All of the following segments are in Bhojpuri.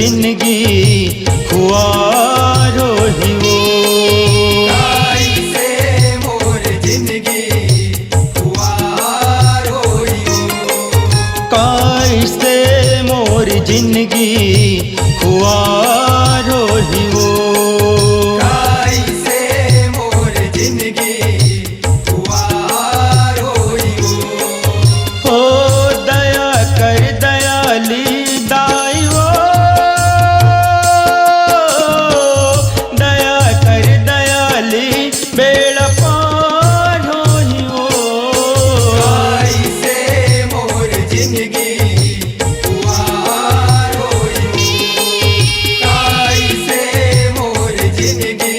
जिंदगी खुआरो ही वो। कैसे मोर जिंदगी खुआरो ही वो। कैसे मोर जिंदगी खुआरो ही वो। कैसे मोर जिंदगी खुआरो ही वो। हो दया कर दयाली दाई वो। दया कर दयाली बेड़ा पार हो ही वो। कैसे मोर जिंदगी खुआरो ही वो। कैसे मोर जिंदगी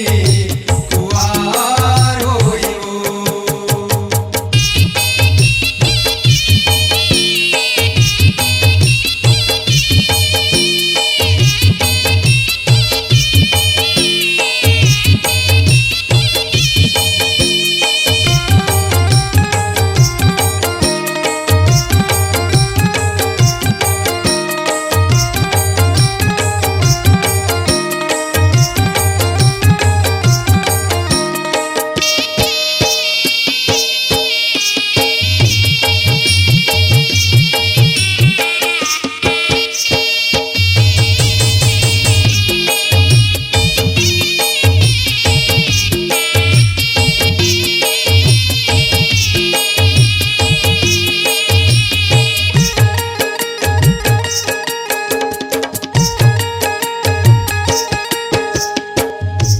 खुआरो ही वो।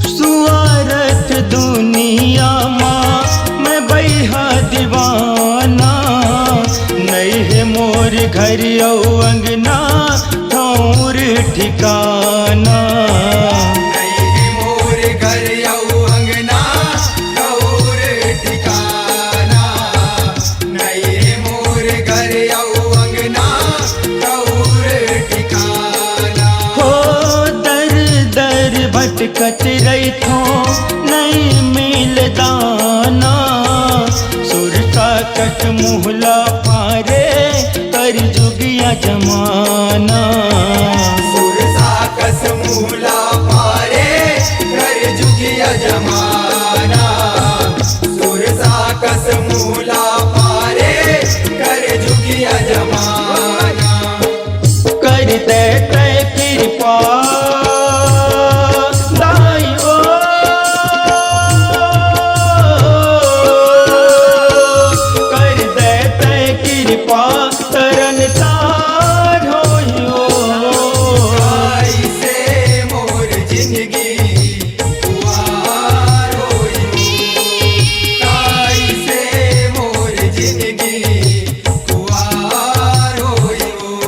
सुवारत दुनिया माँ मैं बैहा दीवाना। नहीं है मोर घर औ अंगना ठौर ठिकाना। नहीं है मोर घर औ अंगना ठौर ठिकाना। नहीं है मोर घर औ अंगना ठौर ठिकाना। हो दर दर भटकत रही थो नहीं मिल दाना। सुरता कट मुहला पारे कर जुगिया जमाना। सुरसा कस मूला पारे कर जुगिया जमाना। सुरसा कस मूला पारे कर जुगिया जमाना। कर दे ते कृपा दाई ओ। कर दे ते कृपा तरन तार होइयो। कैसे मोर जिंदगी खुआरो ही वो। कैसे मोर जिंदगी खुआरो ही वो।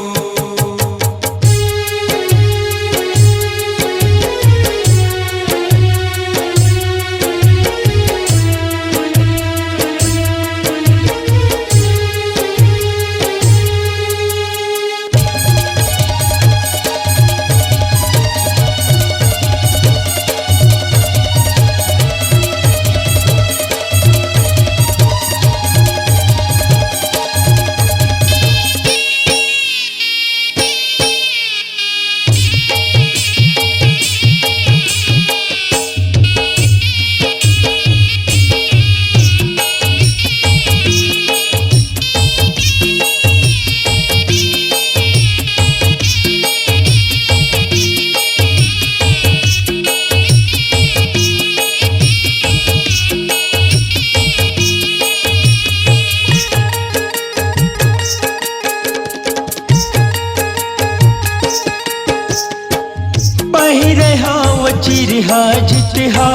पहिरे हाव चिरहा झिटहा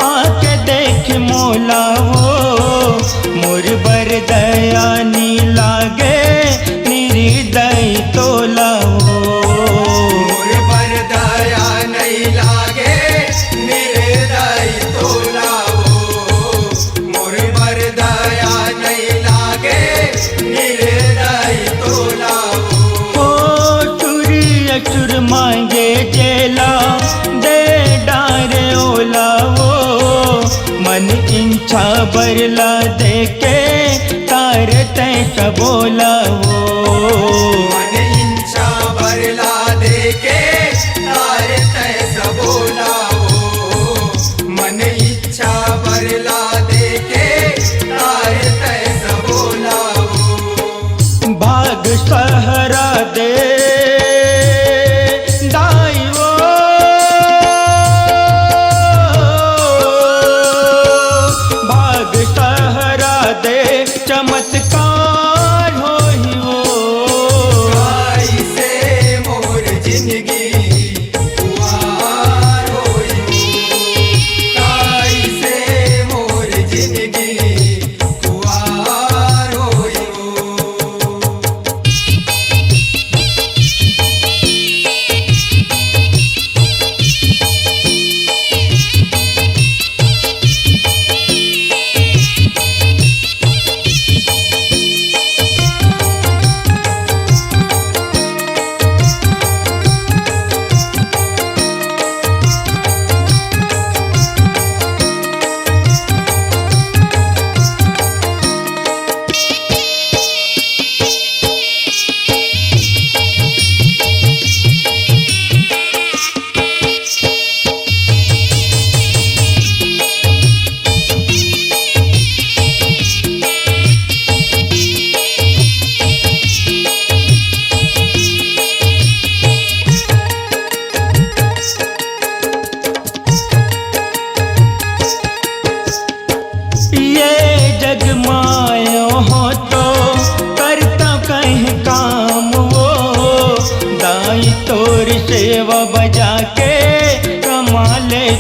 आके देख मोला वो। मोर बर दया नी लागे निर्दय तोला वो। मोर पर दया नहीं लागे निर्दय तोला वो। मोर पर दया नहीं लागे निर्दय तोला वो। हो चुरी अचुर मांगे जेला दे डारे ओला वो। मन इच्छा बरला देके तार तैसा बोला वो। मन इंचा बरला देके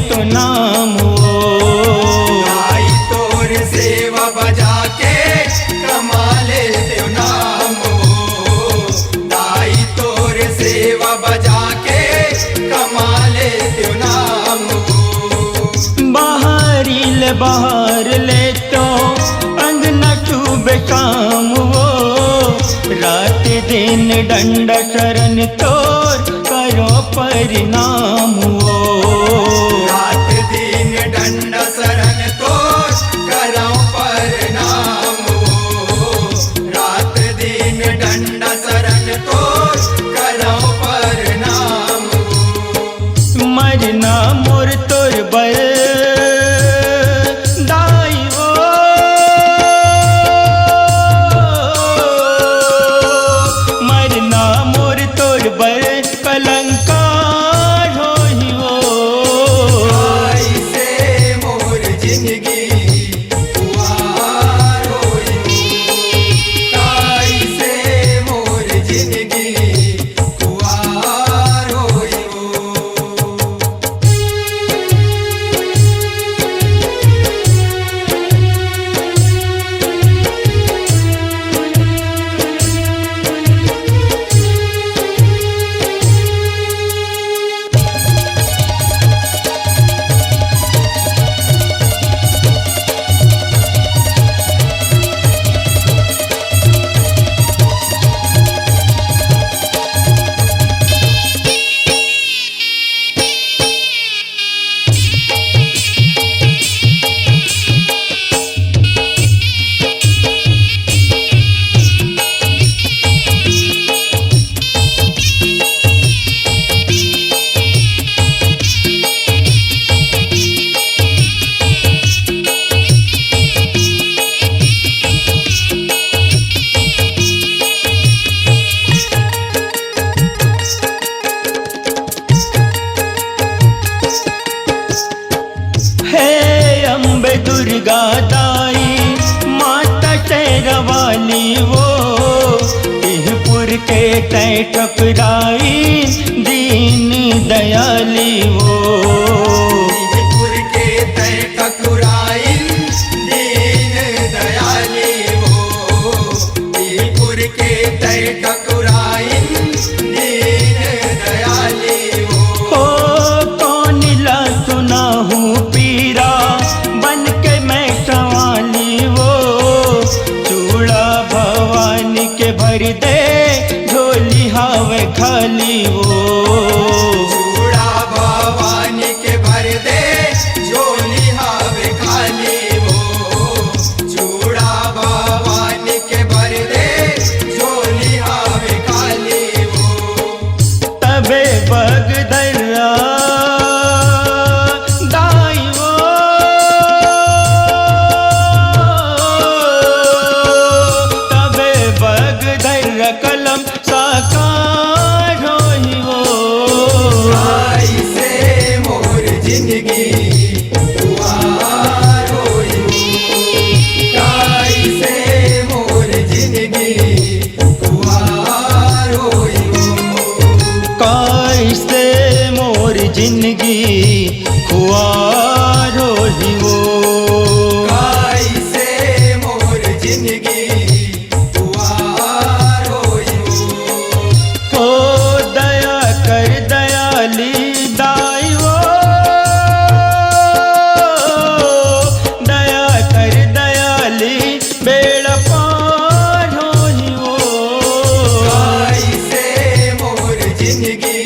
तो नाम वो। गाई तोर सेवा बजा के कमाले देव नाम हो। गाई तोर सेवा बजा के कमाले देव नाम हो। बाहर ले तो अंगना चूबे काम वो। रात दिन डंडा शरण तोर करो परिणाम वो। रात दिन डंडा शरण तोर करो परिणाम हो। रात दिन डंडा शरण तोर करो परिणाम हो। मरना मोर तोर बर दाई वो। मरना मोर तोर बर कलंकार होई वो। गाई से मोर जिंदगी खुआर होई हो। गाई से मोर जिंदगी खुआर होई हो। हे अम्बे दुर्गा दाई माता शेरवाली वो। तिहपुर के तय ठकुराई दीन दयाली वो। तिहपुर के तय ठकुराइन दीन दयाली हो। तिहपुर के तय ठकुराइन दीन दयाली हो। कौन ला सुना हूँ पीरा बन के मैं सवाली वो। चूड़ा भवानी के भर दे झोली हावे खाली वो। चूड़ा भवानी के भर दे झोली हावे खाली हो। चूड़ा भवानी के भर दे झोली हावे खाली हो। तबे बगदरा दाई वो। तबे बगदरा कलम साकार होई वो। गाई से मोर जिंदगी खुआर होई हो। गाई से मोर जिंदगी खुआर होई हो। कैसे मोर जिंदगी खुआर होई वो। गाई से मोर जिंदगी खुआर होई हो। ओ दया कर दयाली दाई वो। दया कर दयाली बेड़ा पार होई वो। गाई से मोर जिंदगी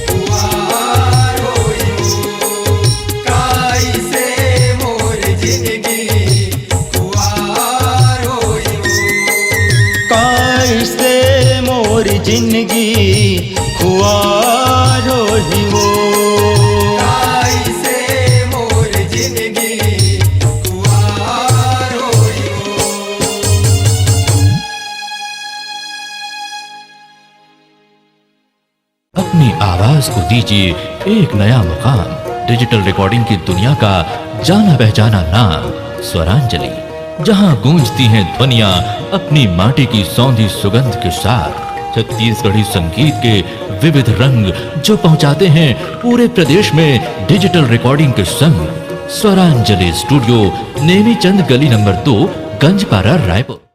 खुआर होई हो। गाई से मोर जिंदगी खुआर होई हो। कैसे मोर जिंदगी खुआर होई वो। गाई से मोर जिंदगी खुआर होई हो। अपनी आवाज को दीजिए एक नया मुकाम। डिजिटल रिकॉर्डिंग की दुनिया का जाना पहचाना नाम स्वरांजलि, जहां गूंजती हैं ध्वनियां अपनी माटी की सौंधी सुगंध के साथ। छत्तीसगढ़ी संगीत के विविध रंग जो पहुंचाते हैं पूरे प्रदेश में डिजिटल रिकॉर्डिंग के संग। स्वरांजलि स्टूडियो, नेमीचंद गली नंबर 2, गंजपारा, रायपुर।